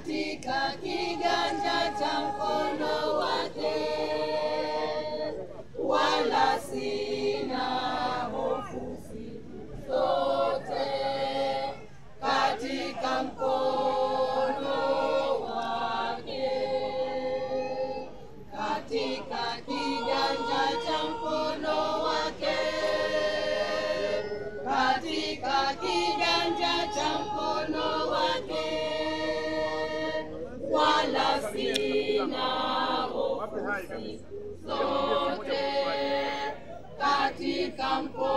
katika kiganja cha mkono wake, wala sina hofu siku zote katika mkono wake, katika kiganja cha mkono wake, katika kiganja cha mkono wake, wala sina hofu siku zote katika mkono